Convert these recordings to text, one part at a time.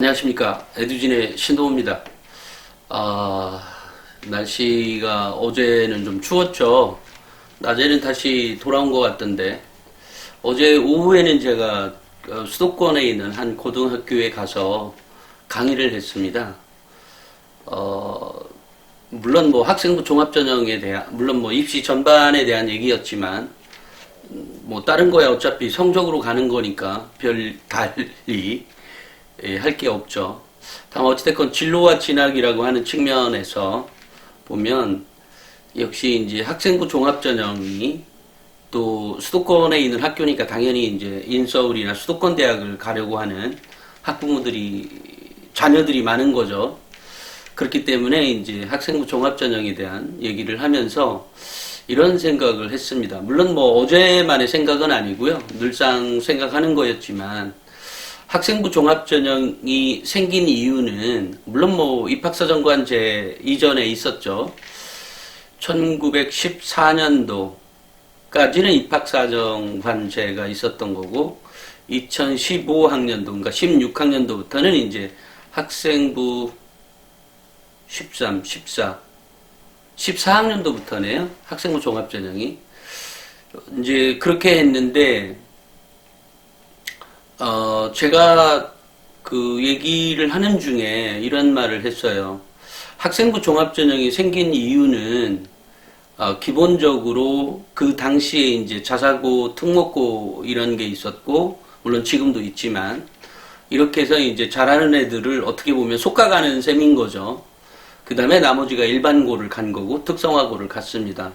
안녕하십니까. 에듀진의 신동호입니다. 날씨가 어제는 좀 추웠죠. 낮에는 다시 돌아온 것 같던데, 어제 오후에는 제가 수도권에 있는 한 고등학교에 가서 강의를 했습니다. 물론 뭐 학생부 종합전형에 대한, 물론 뭐 입시 전반에 대한 얘기였지만, 뭐 다른 거야 어차피 성적으로 가는 거니까 별 달리 할 게 없죠. 다만 어찌됐건 진로와 진학이라고 하는 측면에서 보면 역시 이제 학생부 종합전형이 또 수도권에 있는 학교니까 당연히 이제 인서울이나 수도권 대학을 가려고 하는 학부모들이 자녀들이 많은 거죠. 그렇기 때문에 이제 학생부 종합전형에 대한 얘기를 하면서 이런 생각을 했습니다. 물론 뭐 어제만의 생각은 아니고요. 늘상 생각하는 거였지만 학생부 종합전형이 생긴 이유는 물론 뭐 입학사정관제 이전에 있었죠. 1914년도까지는 입학사정관제가 있었던 거고 2015학년도 그러니까 16학년도부터는 이제 학생부 13, 14, 14학년도부터네요. 학생부 종합전형이 이제 그렇게 했는데 제가 그 얘기를 하는 중에 이런 말을 했어요. 학생부 종합전형이 생긴 이유는, 기본적으로 그 당시에 이제 자사고, 특목고 이런 게 있었고, 물론 지금도 있지만, 이렇게 해서 이제 잘하는 애들을 어떻게 보면 속아가는 셈인 거죠. 그 다음에 나머지가 일반고를 간 거고, 특성화고를 갔습니다.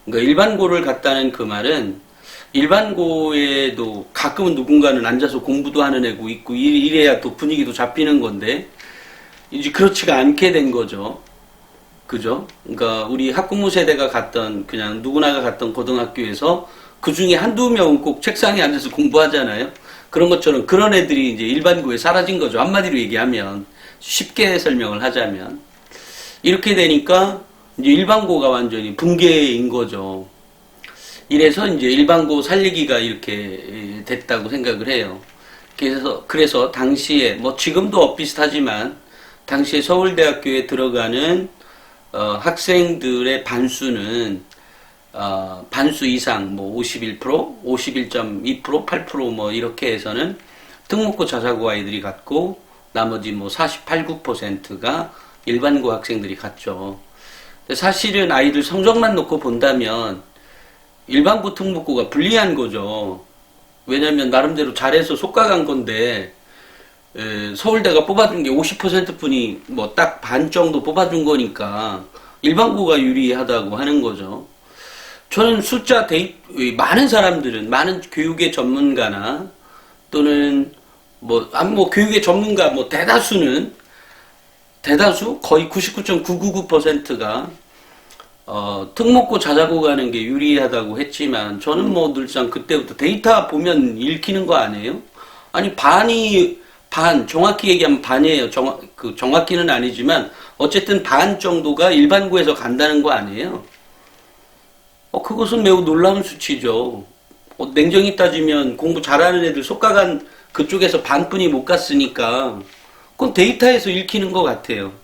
그러니까 일반고를 갔다는 그 말은, 일반고에도 가끔은 누군가는 앉아서 공부도 하는 애고 있고 이래야 또 분위기도 잡히는 건데 이제 그렇지가 않게 된 거죠. 그죠? 그러니까 우리 학부모 세대가 갔던 그냥 누구나가 갔던 고등학교에서 그 중에 한두 명은 꼭 책상에 앉아서 공부하잖아요. 그런 것처럼 그런 애들이 이제 일반고에 사라진 거죠. 한마디로 얘기하면 쉽게 설명을 하자면 이렇게 되니까 이제 일반고가 완전히 붕괴인 거죠. 이래서 이제 일반고 살리기가 이렇게 됐다고 생각을 해요. 그래서 당시에, 뭐 지금도 비슷하지만, 당시에 서울대학교에 들어가는, 학생들의 반수는, 반수 이상, 뭐 51%, 51.2%, 8%뭐 이렇게 해서는 특목고 자사고 아이들이 갔고, 나머지 뭐 48, 9%가 일반고 학생들이 갔죠. 사실은 아이들 성적만 놓고 본다면, 일반고 특목고가 불리한 거죠. 왜냐면 나름대로 잘해서 속가간 건데 서울대가 뽑아준 게 50%뿐이 뭐 딱 반 정도 뽑아준 거니까 일반고가 유리하다고 하는 거죠. 저는 많은 사람들은 많은 교육의 전문가나 또는 뭐 교육의 전문가 대다수 거의 99.999%가 특목고 자사고 가는 게 유리하다고 했지만, 저는 뭐 늘상 그때부터 데이터 보면 읽히는 거 아니에요? 아니, 정확히 얘기하면 반이에요. 정확히는 아니지만, 어쨌든 반 정도가 일반고에서 간다는 거 아니에요? 그것은 매우 놀라운 수치죠. 냉정히 따지면 공부 잘하는 애들 속가간 그쪽에서 반뿐이 못 갔으니까, 그건 데이터에서 읽히는 것 같아요.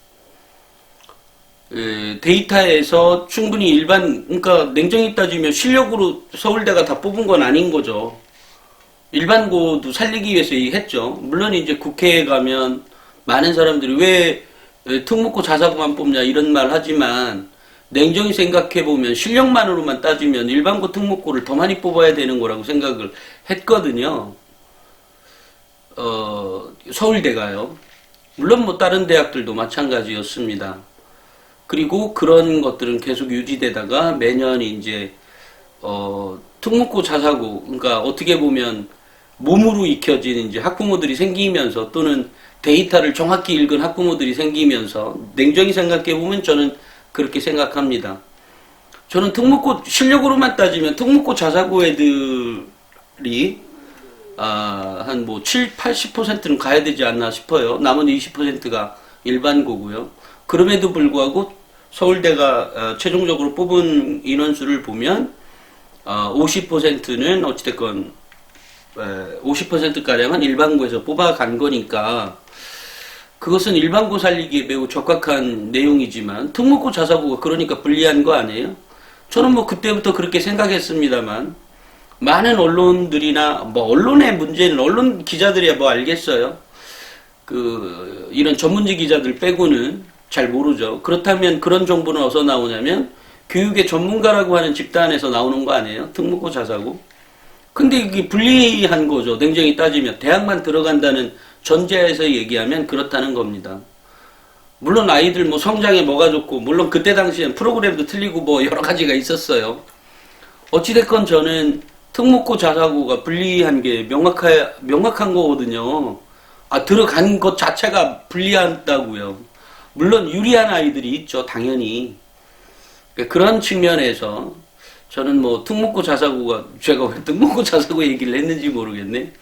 데이터에서 충분히 그러니까 냉정히 따지면 실력으로 서울대가 다 뽑은 건 아닌 거죠. 일반고도 살리기 위해서 했죠. 물론 이제 국회에 가면 많은 사람들이 왜 특목고 자사고만 뽑냐 이런 말 하지만, 냉정히 생각해 보면 실력만으로만 따지면 일반고 특목고를 더 많이 뽑아야 되는 거라고 생각을 했거든요. 서울대가요. 물론 뭐 다른 대학들도 마찬가지였습니다. 그리고 그런 것들은 계속 유지되다가 매년 이제 특목고 자사고, 그러니까 어떻게 보면 몸으로 익혀진 이제 학부모들이 생기면서, 또는 데이터를 정확히 읽은 학부모들이 생기면서, 냉정히 생각해 보면 저는 그렇게 생각합니다. 저는 실력으로만 따지면 특목고 자사고 애들이 한 7, 80%는 가야 되지 않나 싶어요. 나머지 20%가 일반고고요. 그럼에도 불구하고 서울대가 최종적으로 뽑은 인원수를 보면 50%는 어찌됐건 50%가량은 일반고에서 뽑아간 거니까 그것은 일반고 살리기에 매우 적합한 내용이지만 특목고 자사고가 그러니까 불리한 거 아니에요? 저는 뭐 그때부터 그렇게 생각했습니다만 많은 언론들이나 뭐 언론의 문제는 언론 기자들이야 뭐 알겠어요. 그 이런 전문직 기자들 빼고는 잘 모르죠. 그렇다면 그런 정보는 어디서 나오냐면 교육의 전문가라고 하는 집단에서 나오는 거 아니에요? 특목고 자사고. 근데 이게 불리한 거죠. 냉정히 따지면 대학만 들어간다는 전제에서 얘기하면 그렇다는 겁니다. 물론 아이들 뭐 성장에 뭐가 좋고 물론 그때 당시엔 프로그램도 틀리고 뭐 여러 가지가 있었어요. 어찌됐건 저는 특목고 자사고가 불리한 게 명확한 거거든요. 아, 들어간 것 자체가 불리하다고요. 물론 유리한 아이들이 있죠, 당연히. 그런 측면에서 저는 뭐 특목고 자사고가, 제가 왜 특목고 자사고 얘기를 했는지 모르겠네.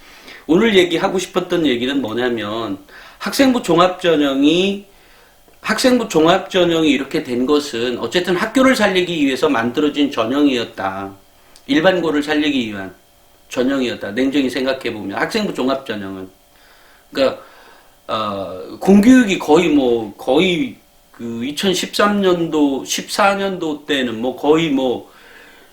오늘 얘기하고 싶었던 얘기는 뭐냐면 학생부 종합전형이 이렇게 된 것은 어쨌든 학교를 살리기 위해서 만들어진 전형이었다. 일반고를 살리기 위한 전형이었다. 냉정히 생각해보면 학생부 종합전형은 그러니까 공교육이 거의 그 2013년도 14년도 때는 뭐 거의 뭐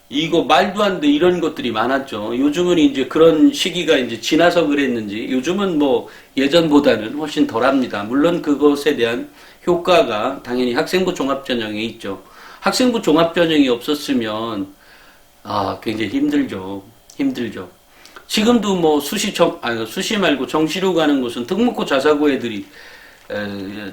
이거 말도 안 돼 이런 것들이 많았죠. 요즘은 이제 그런 시기가 이제 지나서 그랬는지 요즘은 뭐 예전보다는 훨씬 덜합니다. 물론 그것에 대한 효과가 당연히 학생부 종합전형에 있죠. 학생부 종합전형이 없었으면 굉장히 힘들죠. 지금도 뭐 수시 말고 정시로 가는 곳은 특목고 자사고 애들이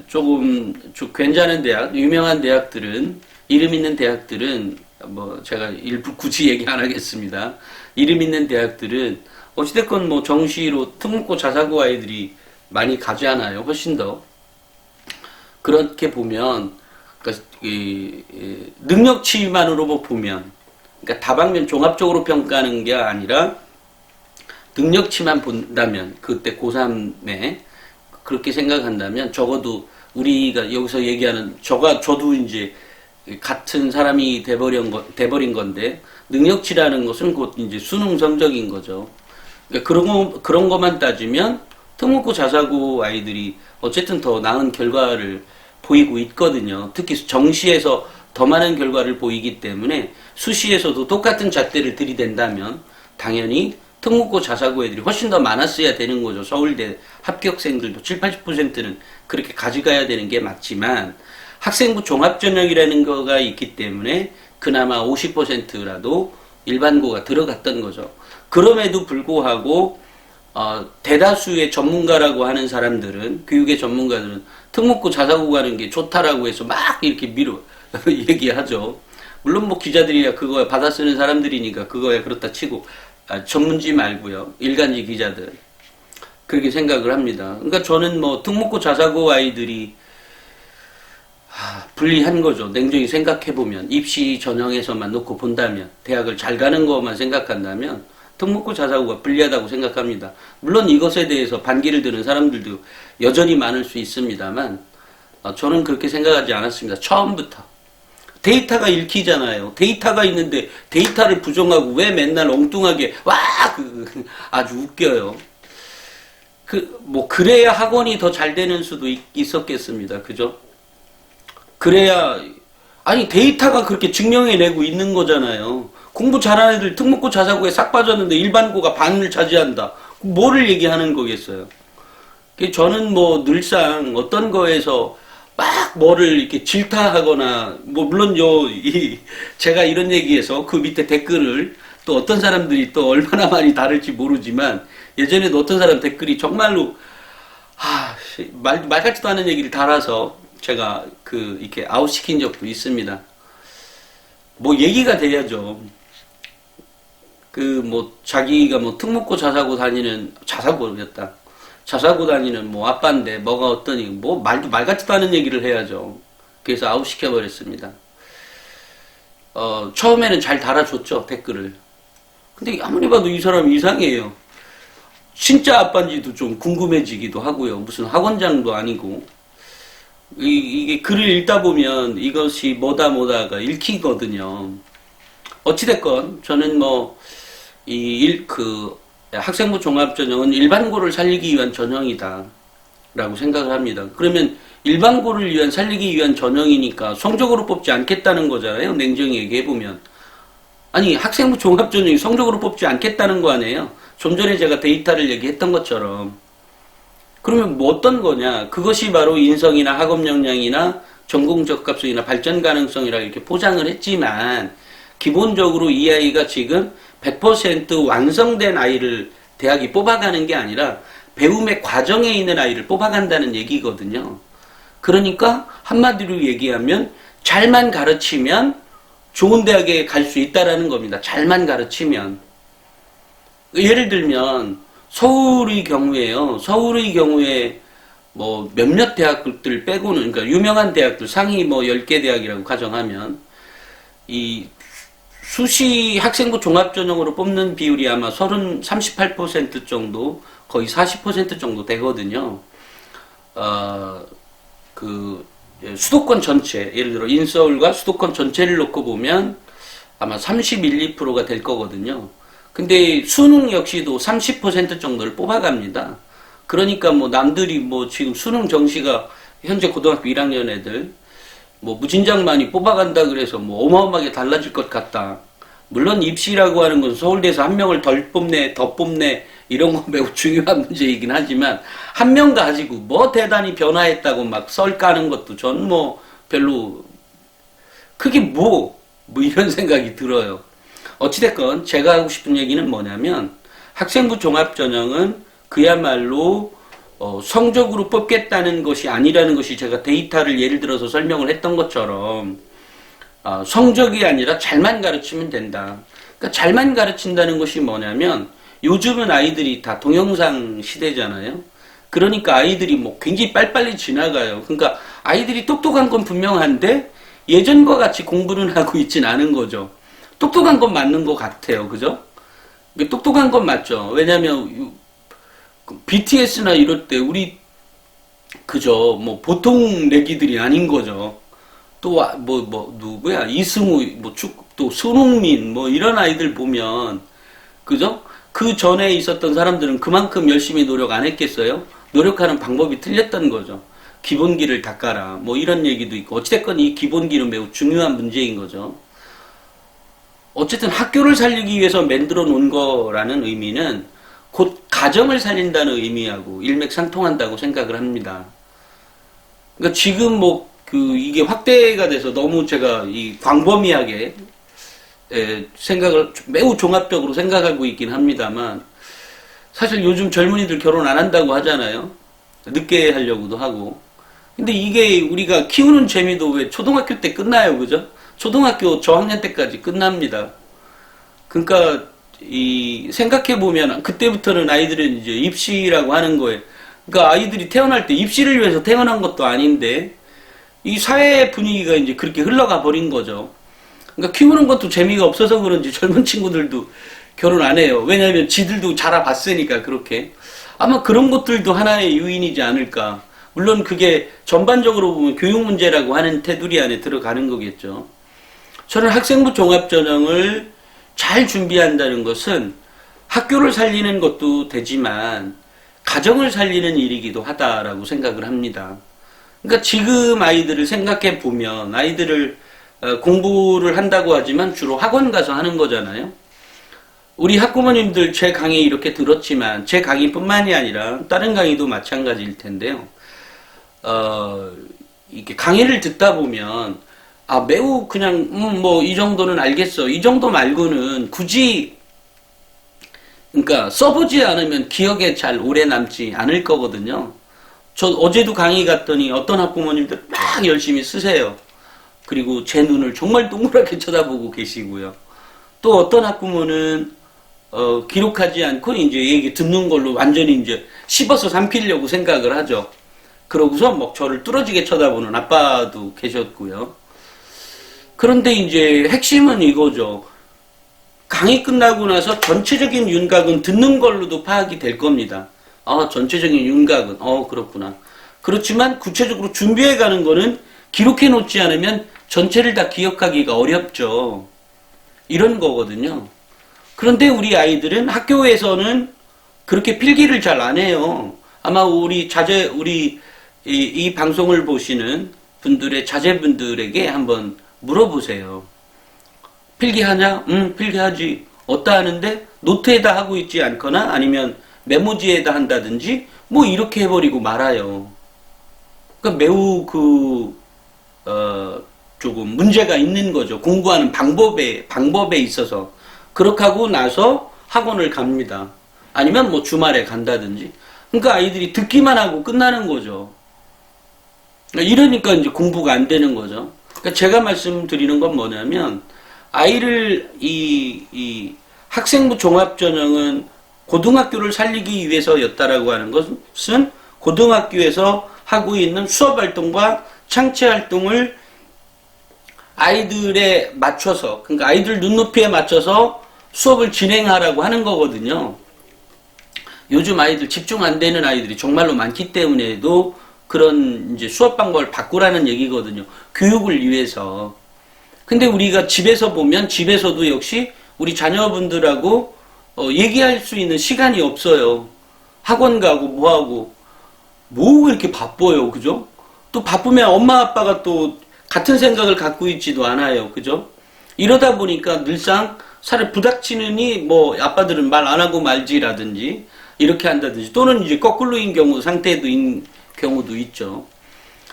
조금 괜찮은 대학, 유명한 대학들은 이름 있는 대학들은 뭐 제가 일부 굳이 얘기 안 하겠습니다. 이름 있는 대학들은 어찌됐건 뭐 정시로 특목고 자사고 아이들이 많이 가지 않아요. 훨씬 더. 그렇게 보면 그러니까 능력치만으로 보면 그러니까 다방면 종합적으로 평가하는 게 아니라 능력치만 본다면 그때 고3에 그렇게 생각한다면 적어도 우리가 여기서 얘기하는 저도 이제 같은 사람이 돼버린 건데 능력치라는 것은 곧 이제 수능 성적인 거죠. 그러니까 그런 것만 따지면 특목고 자사고 아이들이 어쨌든 더 나은 결과를 보이고 있거든요. 특히 정시에서 더 많은 결과를 보이기 때문에 수시에서도 똑같은 잣대를 들이댄다면 당연히 특목고 자사고 애들이 훨씬 더 많았어야 되는 거죠. 서울대 합격생들도 7, 80%는 그렇게 가져가야 되는 게 맞지만 학생부 종합전형이라는 거가 있기 때문에 그나마 50%라도 일반고가 들어갔던 거죠. 그럼에도 불구하고 대다수의 전문가라고 하는 사람들은 교육의 전문가들은 특목고 자사고 가는 게 좋다라고 해서 막 이렇게 얘기하죠. 물론 뭐 기자들이야 그거에 받아 쓰는 사람들이니까 그거야 그렇다 치고 전문지 말고요. 일간지 기자들 그렇게 생각을 합니다. 그러니까 저는 뭐 특목고 자사고 아이들이 불리한 거죠. 냉정히 생각해보면 입시 전형에서만 놓고 본다면 대학을 잘 가는 것만 생각한다면 특목고 자사고가 불리하다고 생각합니다. 물론 이것에 대해서 반기를 드는 사람들도 여전히 많을 수 있습니다만 저는 그렇게 생각하지 않았습니다. 처음부터. 데이터가 읽히잖아요. 데이터가 있는데 데이터를 부정하고 왜 맨날 엉뚱하게 아주 웃겨요. 뭐 그래야 학원이 더 잘 되는 수도 있었겠습니다. 그죠? 그래야 아니 데이터가 그렇게 증명해내고 있는 거잖아요. 공부 잘하는 애들 특목고 자사고에 싹 빠졌는데 일반고가 반을 차지한다. 뭐를 얘기하는 거겠어요. 저는 뭐 늘상 어떤 거에서 막 뭐를 이렇게 질타하거나 뭐 물론 제가 이런 얘기해서 그 밑에 댓글을 또 어떤 사람들이 또 얼마나 많이 다를지 모르지만 예전에도 어떤 사람 댓글이 정말로 말 같지도 않은 얘기를 달아서 제가 이렇게 아웃시킨 적도 있습니다. 뭐 얘기가 돼야죠. 자기가 뭐 특목고 자사고 다니는 뭐 아빠인데 뭐가 어떠니 뭐 말 같지도 않은 얘기를 해야죠. 그래서 아웃시켜 버렸습니다. 처음에는 잘 달아줬죠, 댓글을. 근데 아무리 봐도 이 사람 이상해요. 진짜 아빠인지도 좀 궁금해지기도 하고요. 무슨 학원장도 아니고. 이게 글을 읽다 보면 이것이 뭐다가 읽히거든요. 어찌됐건, 저는 학생부 종합전형은 일반고를 살리기 위한 전형이다. 라고 생각을 합니다. 그러면 일반고를 위한 살리기 위한 전형이니까 성적으로 뽑지 않겠다는 거잖아요. 냉정히 얘기해보면. 아니 학생부 종합전형이 성적으로 뽑지 않겠다는 거 아니에요. 좀 전에 제가 데이터를 얘기했던 것처럼. 그러면 뭐 어떤 거냐. 그것이 바로 인성이나 학업 역량이나 전공 적합성이나 발전 가능성이라 이렇게 포장을 했지만 기본적으로 이 아이가 지금 100% 완성된 아이를 대학이 뽑아가는 게 아니라 배움의 과정에 있는 아이를 뽑아간다는 얘기거든요. 그러니까 한마디로 얘기하면 잘만 가르치면 좋은 대학에 갈 수 있다라는 겁니다. 잘만 가르치면. 예를 들면 서울의 경우에요. 서울의 경우에 뭐 몇몇 대학들 빼고는, 그러니까 유명한 대학들 상위 뭐 10개 대학이라고 가정하면 이 수시 학생부 종합전형으로 뽑는 비율이 아마 38% 정도, 거의 40% 정도 되거든요. 수도권 전체, 예를 들어 인서울과 수도권 전체를 놓고 보면 아마 31, 2%가 될 거거든요. 근데 수능 역시도 30% 정도를 뽑아갑니다. 그러니까 뭐 남들이 뭐 지금 수능 정시가 현재 고등학교 1학년 애들 뭐 무진장 많이 뽑아간다 그래서 뭐 어마어마하게 달라질 것 같다. 물론 입시라고 하는 건 서울대에서 한 명을 덜 뽑네, 더 뽑네 이런 건 매우 중요한 문제이긴 하지만 한 명 가지고 뭐 대단히 변화했다고 막 썰 까는 것도 전 뭐 별로 그게 뭐 이런 생각이 들어요. 어찌됐건 제가 하고 싶은 얘기는 뭐냐면 학생부 종합전형은 그야말로 성적으로 뽑겠다는 것이 아니라는 것이 제가 데이터를 예를 들어서 설명을 했던 것처럼 성적이 아니라 잘만 가르치면 된다. 그러니까 잘만 가르친다는 것이 뭐냐면 요즘은 아이들이 다 동영상 시대잖아요. 그러니까 아이들이 뭐 굉장히 빨리빨리 지나가요. 그러니까 아이들이 똑똑한 건 분명한데 예전과 같이 공부는 하고 있진 않은 거죠. 똑똑한 건 맞는 것 같아요. 그죠? 똑똑한 건 맞죠. 왜냐면 BTS나 이럴 때 우리 그죠 뭐 보통 내기들이 아닌 거죠. 또 누구야 이승우 또 손흥민 뭐 이런 아이들 보면 그죠? 그 전에 있었던 사람들은 그만큼 열심히 노력 안 했겠어요? 노력하는 방법이 틀렸던 거죠. 기본기를 닦아라 뭐 이런 얘기도 있고 어찌됐건 이 기본기는 매우 중요한 문제인 거죠. 어쨌든 학교를 살리기 위해서 만들어 놓은 거라는 의미는 곧 가정을 살린다는 의미하고 일맥상통한다고 생각을 합니다. 그러니까 지금 이게 확대가 돼서 너무 제가 이 광범위하게 생각을 매우 종합적으로 생각하고 있긴 합니다만 사실 요즘 젊은이들 결혼 안 한다고 하잖아요. 늦게 하려고도 하고. 근데 이게 우리가 키우는 재미도 왜 초등학교 때 끝나요, 그죠? 초등학교 저학년 때까지 끝납니다. 그러니까 생각해보면 그때부터는 아이들은 이제 입시라고 하는 거예요. 그러니까 아이들이 태어날 때 입시를 위해서 태어난 것도 아닌데 이 사회 분위기가 이제 그렇게 흘러가 버린 거죠. 그러니까 키우는 것도 재미가 없어서 그런지 젊은 친구들도 결혼 안 해요. 왜냐하면 지들도 자라봤으니까 그렇게. 아마 그런 것들도 하나의 요인이지 않을까. 물론 그게 전반적으로 보면 교육 문제라고 하는 테두리 안에 들어가는 거겠죠. 저는 학생부 종합전형을 잘 준비한다는 것은 학교를 살리는 것도 되지만 가정을 살리는 일이기도 하다라고 생각을 합니다. 그러니까 지금 아이들을 생각해 보면 아이들을 공부를 한다고 하지만 주로 학원 가서 하는 거잖아요. 우리 학부모님들 제 강의 이렇게 들었지만 제 강의뿐만이 아니라 다른 강의도 마찬가지일 텐데요. 이렇게 강의를 듣다 보면 매우 그냥 이 정도는 알겠어. 이 정도 말고는 굳이 그러니까 써보지 않으면 기억에 잘 오래 남지 않을 거거든요. 저 어제도 강의 갔더니 어떤 학부모님들 막 열심히 쓰세요. 그리고 제 눈을 정말 동그랗게 쳐다보고 계시고요. 또 어떤 학부모는 기록하지 않고 이제 얘기 듣는 걸로 완전히 이제 씹어서 삼키려고 생각을 하죠. 그러고서 막 저를 뚫어지게 쳐다보는 아빠도 계셨고요. 그런데 이제 핵심은 이거죠. 강의 끝나고 나서 전체적인 윤곽은 듣는 걸로도 파악이 될 겁니다. 전체적인 윤곽은 그렇구나. 그렇지만 구체적으로 준비해 가는 거는 기록해 놓지 않으면 전체를 다 기억하기가 어렵죠. 이런 거거든요. 그런데 우리 아이들은 학교에서는 그렇게 필기를 잘 안 해요. 아마 이 방송을 보시는 분들의 자제분들에게 한번 물어보세요. 필기하냐? 응, 필기하지. 어디다 하는데? 노트에다 하고 있지 않거나 아니면 메모지에다 한다든지 뭐 이렇게 해버리고 말아요. 그러니까 매우 조금 문제가 있는 거죠. 공부하는 방법에 있어서. 그렇게 하고 나서 학원을 갑니다. 아니면 뭐 주말에 간다든지. 그러니까 아이들이 듣기만 하고 끝나는 거죠. 이러니까 이제 공부가 안 되는 거죠. 그러니까 제가 말씀드리는 건 뭐냐면, 아이를, 이 학생부 종합전형은 고등학교를 살리기 위해서였다라고 하는 것은 고등학교에서 하고 있는 수업활동과 창체활동을 아이들에 맞춰서, 그러니까 아이들 눈높이에 맞춰서 수업을 진행하라고 하는 거거든요. 요즘 아이들 집중 안 되는 아이들이 정말로 많기 때문에도 그런 이제 수업 방법을 바꾸라는 얘기거든요. 교육을 위해서. 근데 우리가 집에서 보면 집에서도 역시 우리 자녀분들하고 얘기할 수 있는 시간이 없어요. 학원 가고 뭐하고 뭐 이렇게 바빠요. 그죠? 또 바쁘면 엄마 아빠가 또 같은 생각을 갖고 있지도 않아요. 그죠? 이러다 보니까 늘상 살을 부닥치느니 뭐 아빠들은 말 안 하고 말지라든지 이렇게 한다든지 또는 이제 거꾸로인 상태인 경우도 있죠.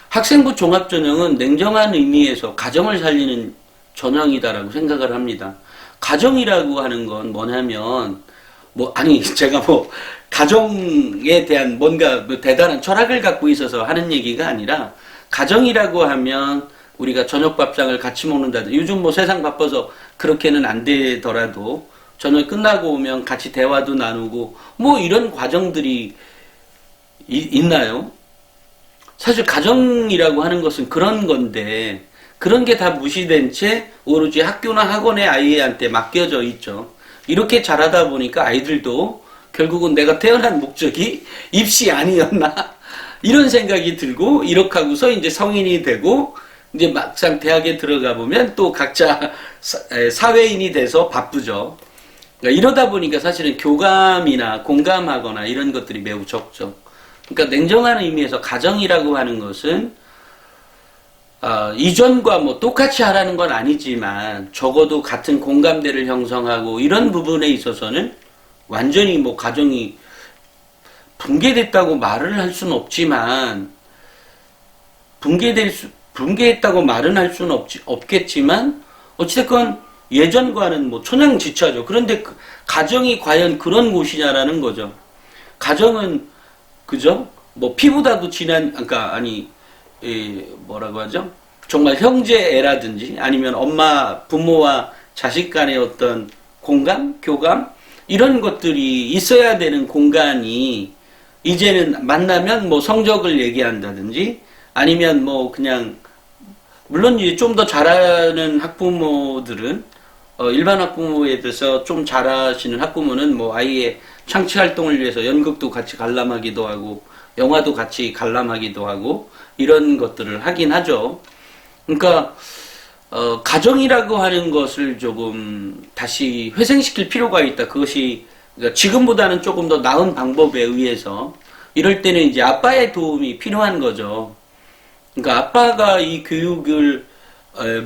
학생부 종합전형은 냉정한 의미에서 가정을 살리는 전형이다라고 생각을 합니다. 가정이라고 하는 건 뭐냐면 제가 가정에 대한 뭔가 대단한 철학을 갖고 있어서 하는 얘기가 아니라 가정이라고 하면 우리가 저녁 밥상을 같이 먹는다든지 요즘 세상 바빠서 그렇게는 안 되더라도 저녁 끝나고 오면 같이 대화도 나누고 이런 과정들이 있나요? 사실 가정이라고 하는 것은 그런 건데 그런 게 다 무시된 채 오로지 학교나 학원의 아이한테 맡겨져 있죠. 이렇게 자라다 보니까 아이들도 결국은 내가 태어난 목적이 입시 아니었나 이런 생각이 들고 이렇게 하고서 이제 성인이 되고 이제 막상 대학에 들어가 보면 또 각자 사회인이 돼서 바쁘죠. 그러니까 이러다 보니까 사실은 교감이나 공감하거나 이런 것들이 매우 적죠. 그러니까 냉정한 의미에서 가정이라고 하는 것은 이전과 똑같이 하라는 건 아니지만 적어도 같은 공감대를 형성하고 이런 부분에 있어서는 완전히 가정이 붕괴됐다고 말을 할 수는 없지만 붕괴했다고 말은 할 수는 없겠지만 어찌됐건 예전과는 천양지차죠. 그런데 가정이 과연 그런 곳이냐라는 거죠. 가정은 그죠? 피보다도 진한 뭐라고 하죠? 정말 형제애라든지 아니면 엄마 부모와 자식 간의 어떤 공감, 교감 이런 것들이 있어야 되는 공간이 이제는 만나면 성적을 얘기한다든지 아니면 그냥 물론 이제 좀 더 잘하는 학부모들은 일반 학부모에 대해서 좀 잘하시는 학부모는 아이의 창치 활동을 위해서 연극도 같이 관람하기도 하고 영화도 같이 관람하기도 하고 이런 것들을 하긴 하죠. 그러니까 가정이라고 하는 것을 조금 다시 회생시킬 필요가 있다. 그것이 그러니까 지금보다는 조금 더 나은 방법에 의해서 이럴 때는 이제 아빠의 도움이 필요한 거죠. 그러니까 아빠가 이 교육을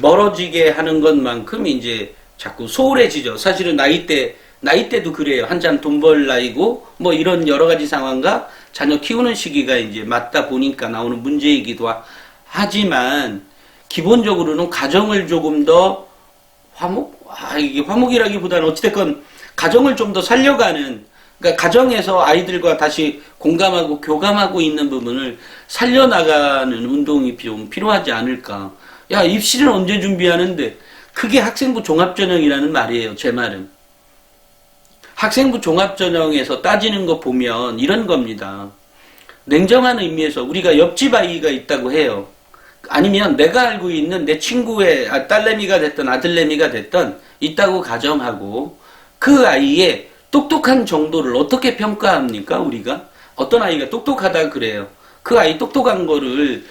멀어지게 하는 것만큼 이제 자꾸 소홀해지죠. 사실은 나이대도 그래요. 한참 돈 벌 나이고 이런 여러 가지 상황과 자녀 키우는 시기가 이제 맞다 보니까 나오는 문제이기도 하지만 기본적으로는 가정을 조금 더 이게 화목이라기보다는 어찌됐건 가정을 좀 더 살려가는 그러니까 가정에서 아이들과 다시 공감하고 교감하고 있는 부분을 살려나가는 운동이 좀 필요하지 않을까. 야, 입시는 언제 준비하는데 그게 학생부 종합전형이라는 말이에요. 제 말은. 학생부 종합전형에서 따지는 거 보면 이런 겁니다. 냉정한 의미에서 우리가 옆집 아이가 있다고 해요. 아니면 내가 알고 있는 내 친구의 딸내미가 됐든 아들내미가 됐든 있다고 가정하고 그 아이의 똑똑한 정도를 어떻게 평가합니까? 우리가? 어떤 아이가 똑똑하다 그래요. 그 아이 똑똑한 거를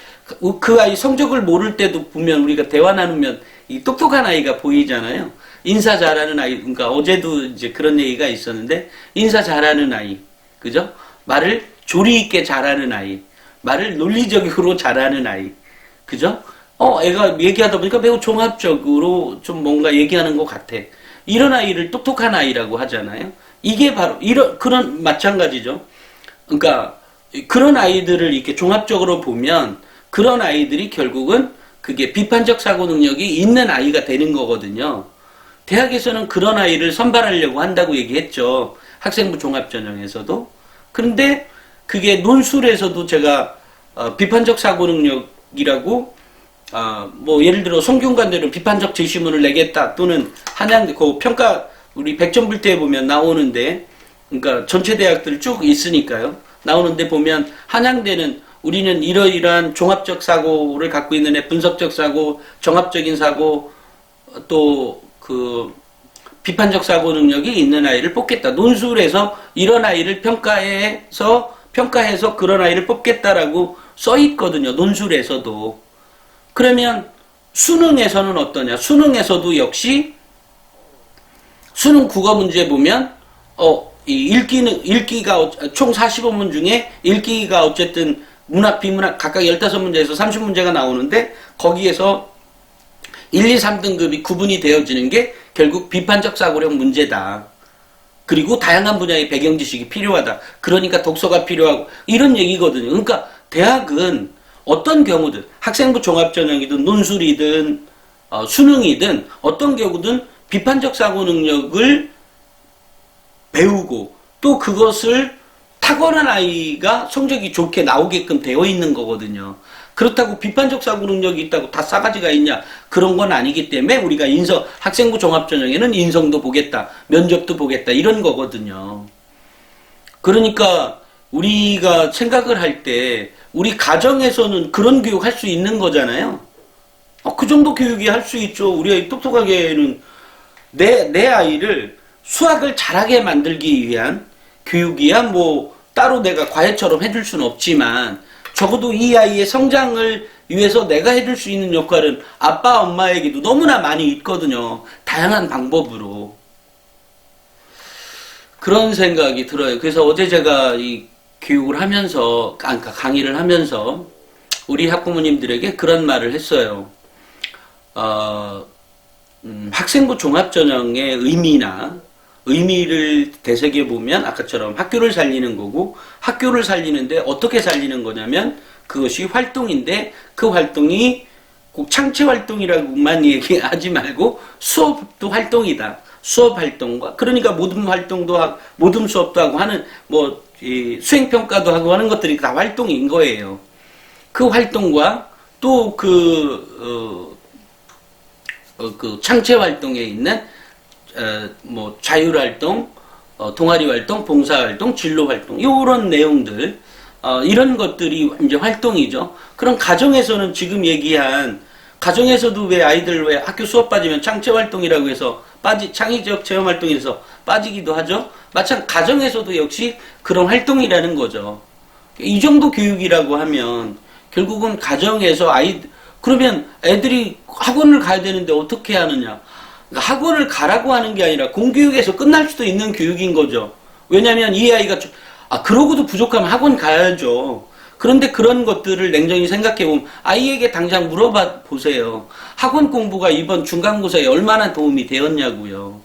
그 아이 성적을 모를 때도 보면 우리가 대화 나누면 이 똑똑한 아이가 보이잖아요. 인사 잘하는 아이, 그러니까 어제도 이제 그런 얘기가 있었는데 인사 잘하는 아이, 그죠? 말을 조리 있게 잘하는 아이, 말을 논리적으로 잘하는 아이, 그죠? 애가 얘기하다 보니까 매우 종합적으로 좀 뭔가 얘기하는 것 같아. 이런 아이를 똑똑한 아이라고 하잖아요. 이게 바로 그런 마찬가지죠. 그러니까 그런 아이들을 이렇게 종합적으로 보면 그런 아이들이 결국은 그게 비판적 사고 능력이 있는 아이가 되는 거거든요. 대학에서는 그런 아이를 선발하려고 한다고 얘기했죠. 학생부 종합전형에서도. 그런데 그게 논술에서도 제가 비판적 사고 능력이라고 뭐 예를 들어 송균관대로 비판적 제시문을 내겠다 또는 한양대 그 평가 우리 백전불태에 보면 나오는데 그러니까 전체 대학들 쭉 있으니까요. 나오는데 보면 한양대는 우리는 이러이러한 종합적 사고를 갖고 있는 애, 분석적 사고, 정합적인 사고, 또 그 비판적 사고 능력이 있는 아이를 뽑겠다. 논술에서 이런 아이를 평가해서 그런 아이를 뽑겠다라고 써 있거든요. 논술에서도. 그러면 수능에서는 어떠냐? 수능에서도 역시 수능 국어 문제 보면 읽기가 총 45문 중에 읽기가 어쨌든 문학, 비문학 각각 15문제에서 30문제가 나오는데 거기에서 1, 2, 3등급이 구분이 되어지는 게 결국 비판적 사고력 문제다. 그리고 다양한 분야의 배경 지식이 필요하다. 그러니까 독서가 필요하고 이런 얘기거든요. 그러니까 대학은 어떤 경우든 학생부 종합전형이든 논술이든 수능이든 어떤 경우든 비판적 사고 능력을 배우고 또 그것을 탁월한 아이가 성적이 좋게 나오게끔 되어 있는 거거든요. 그렇다고 비판적 사고 능력이 있다고 다 싸가지가 있냐? 그런 건 아니기 때문에 우리가 학생부 종합전형에는 인성도 보겠다, 면접도 보겠다 이런 거거든요. 그러니까 우리가 생각을 할 때 우리 가정에서는 그런 교육 할 수 있는 거잖아요. 그 정도 교육이 할 수 있죠. 우리 아이 똑똑하게는 내 아이를 수학을 잘하게 만들기 위한 교육이야 뭐 따로 내가 과외처럼 해줄 수는 없지만 적어도 이 아이의 성장을 위해서 내가 해줄 수 있는 역할은 아빠 엄마에게도 너무나 많이 있거든요. 다양한 방법으로. 그런 생각이 들어요. 그래서 어제 제가 이 교육을 하면서 그러니까 강의를 하면서 우리 학부모님들에게 그런 말을 했어요. 학생부 종합전형의 의미를 되새겨보면 아까처럼 학교를 살리는 거고 학교를 살리는데 어떻게 살리는 거냐면 그것이 활동인데 그 활동이 꼭 창체 활동이라고만 얘기하지 말고 수업도 활동이다. 수업 활동과 그러니까 모든 수업도 하고 하는 뭐 수행평가도 하고 하는 것들이 다 활동인 거예요. 그 활동과 또 그 창체 활동에 있는 뭐 자율활동, 동아리활동, 봉사활동, 진로활동 이런 내용들 이런 것들이 이제 활동이죠. 그럼 가정에서는 지금 얘기한 가정에서도 왜 아이들 왜 학교 수업 빠지면 창체활동이라고 해서 창의적 체험활동에서 빠지기도 하죠. 마찬가지 가정에서도 역시 그런 활동이라는 거죠. 이 정도 교육이라고 하면 결국은 가정에서 그러면 애들이 학원을 가야 되는데 어떻게 하느냐. 그러니까 학원을 가라고 하는 게 아니라 공교육에서 끝날 수도 있는 교육인 거죠. 왜냐하면 이 아이가 그러고도 부족하면 학원 가야죠. 그런데 그런 것들을 냉정히 생각해보면 아이에게 당장 물어봐 보세요. 학원 공부가 이번 중간고사에 얼마나 도움이 되었냐고요.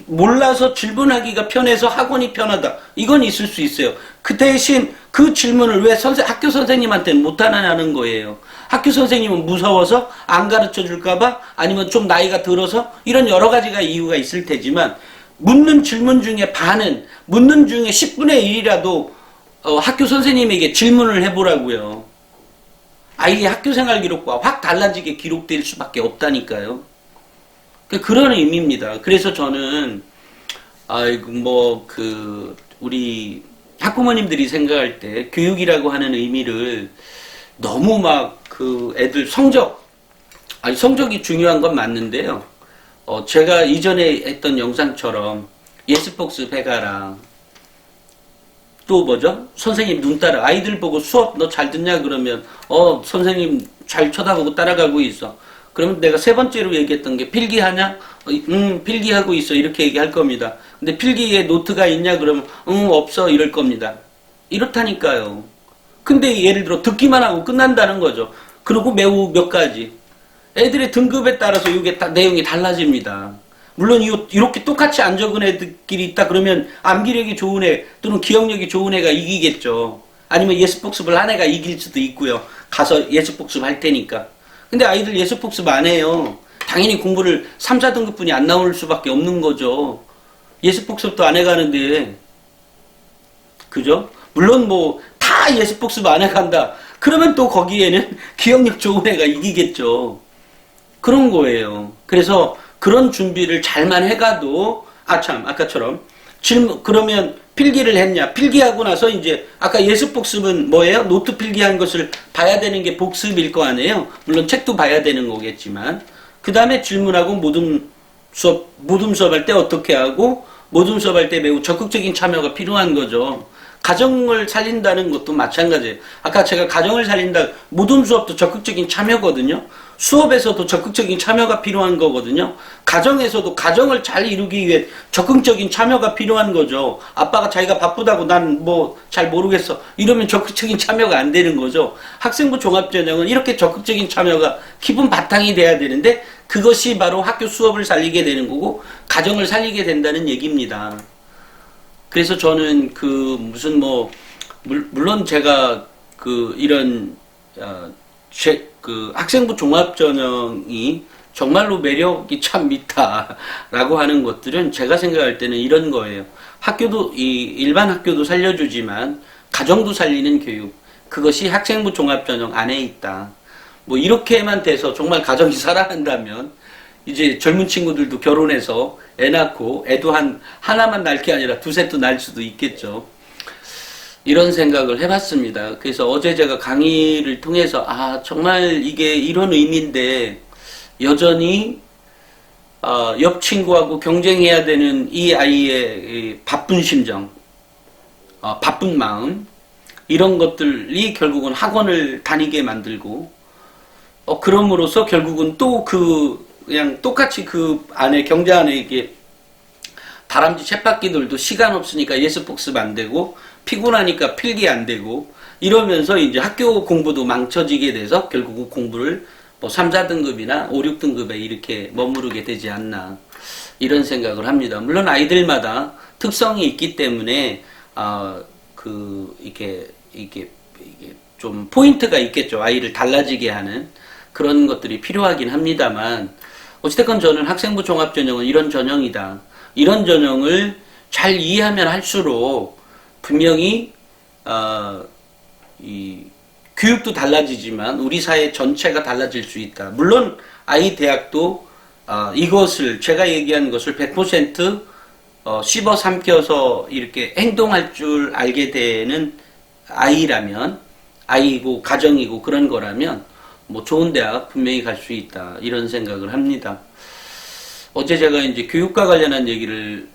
몰라서 질문하기가 편해서 학원이 편하다. 이건 있을 수 있어요. 그 대신 그 질문을 왜 학교 선생님한테는 못하냐는 거예요. 학교 선생님은 무서워서 안 가르쳐 줄까봐 아니면 좀 나이가 들어서 이런 여러 가지가 이유가 있을 테지만 묻는 질문 중에 묻는 중에 10분의 1이라도 학교 선생님에게 질문을 해보라고요. 아이의 학교생활 기록과 확 달라지게 기록될 수밖에 없다니까요. 그런 의미입니다. 그래서 저는 우리 학부모님들이 생각할 때 교육이라고 하는 의미를 너무 애들 성적이 중요한 건 맞는데요. 제가 이전에 했던 영상처럼 예스복스 해가라. 또 선생님 눈 따라 아이들 보고 수업 너 잘 듣냐 그러면 선생님 잘 쳐다보고 따라가고 있어. 그러면 내가 세 번째로 얘기했던 게 필기하냐? 필기하고 있어. 이렇게 얘기할 겁니다. 근데 필기에 노트가 있냐? 그러면 없어. 이럴 겁니다. 이렇다니까요. 근데 예를 들어 듣기만 하고 끝난다는 거죠. 그리고 매우 몇 가지. 애들의 등급에 따라서 이게 내용이 달라집니다. 물론 이렇게 똑같이 안 적은 애들끼리 있다 그러면 암기력이 좋은 애 또는 기억력이 좋은 애가 이기겠죠. 아니면 예습복습을 한 애가 이길 수도 있고요. 가서 예습복습 할 테니까. 근데 아이들 예습복습 안 해요. 당연히 공부를 3, 4등급분이 안 나올 수밖에 없는 거죠. 예습복습도 안 해가는데. 그죠? 물론 뭐 다 예습복습 안 해간다. 그러면 또 거기에는 기억력 좋은 애가 이기겠죠. 그런 거예요. 그래서 그런 준비를 잘만 해가도 아까처럼 질문 그러면 필기를 했냐? 필기하고 나서 이제 아까 예습 복습은 뭐예요? 노트 필기한 것을 봐야 되는 게 복습일 거 아니에요? 물론 책도 봐야 되는 거겠지만 그 다음에 질문하고 모둠 수업할 때 어떻게 하고 모둠 수업할 때 매우 적극적인 참여가 필요한 거죠. 가정을 살린다는 것도 마찬가지예요. 아까 제가 가정을 살린다 모둠 수업도 적극적인 참여거든요. 수업에서도 적극적인 참여가 필요한 거거든요. 가정에서도 가정을 잘 이루기 위해 적극적인 참여가 필요한 거죠. 아빠가 자기가 바쁘다고 난 뭐 잘 모르겠어 이러면 적극적인 참여가 안 되는 거죠. 학생부 종합전형은 이렇게 적극적인 참여가 기본 바탕이 돼야 되는데 그것이 바로 학교 수업을 살리게 되는 거고 가정을 살리게 된다는 얘기입니다. 그래서 저는 물론 제가 이런 학생부 종합전형이 정말로 매력이 참 있다라고 하는 것들은 제가 생각할 때는 이런 거예요. 일반 학교도 살려주지만 가정도 살리는 교육. 그것이 학생부 종합전형 안에 있다. 뭐 이렇게만 돼서 정말 가정이 살아간다면 이제 젊은 친구들도 결혼해서 애 낳고 애도 하나만 낳을 게 아니라 두셋도 낳을 수도 있겠죠. 이런 생각을 해봤습니다. 그래서 어제 제가 강의를 통해서 정말 이게 이런 의미인데 여전히 옆 친구하고 경쟁해야 되는 이 아이의 바쁜 심정, 바쁜 마음 이런 것들이 결국은 학원을 다니게 만들고 그럼으로써 결국은 또 그냥 똑같이 그 안에 경제 안에 이게 다람쥐 쳇바퀴들도 시간 없으니까 예습복습 안 되고 피곤하니까 필기 안 되고 이러면서 이제 학교 공부도 망쳐지게 돼서 결국은 공부를 3, 4등급이나 5, 6등급에 이렇게 머무르게 되지 않나 이런 생각을 합니다. 물론 아이들마다 특성이 있기 때문에 이게 좀 포인트가 있겠죠. 아이를 달라지게 하는 그런 것들이 필요하긴 합니다만 어찌됐건 저는 학생부 종합전형은 이런 전형이다. 이런 전형을 잘 이해하면 할수록 분명히 이 교육도 달라지지만 우리 사회 전체가 달라질 수 있다. 물론 아이 대학도 이것을 제가 얘기한 것을 100% 씹어 삼켜서 이렇게 행동할 줄 알게 되는 아이라면 아이고 가정이고 그런 거라면 뭐 좋은 대학 분명히 갈 수 있다. 이런 생각을 합니다. 어제 제가 이제 교육과 관련한 얘기를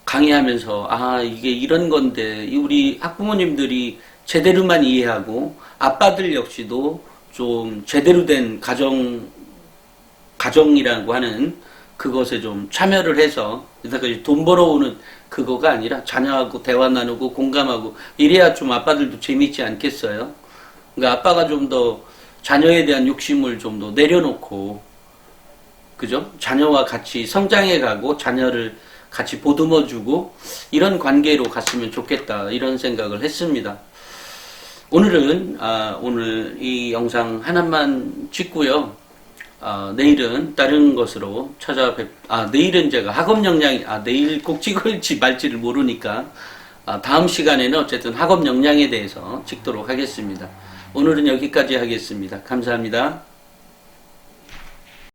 강의하면서 이게 이런 건데 우리 학부모님들이 제대로만 이해하고 아빠들 역시도 좀 제대로 된 가정이라고 하는 그것에 좀 참여를 해서 이제까지 돈 벌어오는 그거가 아니라 자녀하고 대화 나누고 공감하고 이래야 좀 아빠들도 재밌지 않겠어요? 그러니까 아빠가 좀 더 자녀에 대한 욕심을 좀 더 내려놓고 그죠? 자녀와 같이 성장해 가고 자녀를 같이 보듬어주고 이런 관계로 갔으면 좋겠다 이런 생각을 했습니다. 오늘은 오늘 이 영상 하나만 찍고요. 내일은 다른 것으로 내일은 제가 학업 역량 내일 꼭 찍을지 말지를 모르니까 다음 시간에는 어쨌든 학업 역량에 대해서 찍도록 하겠습니다. 오늘은 여기까지 하겠습니다. 감사합니다.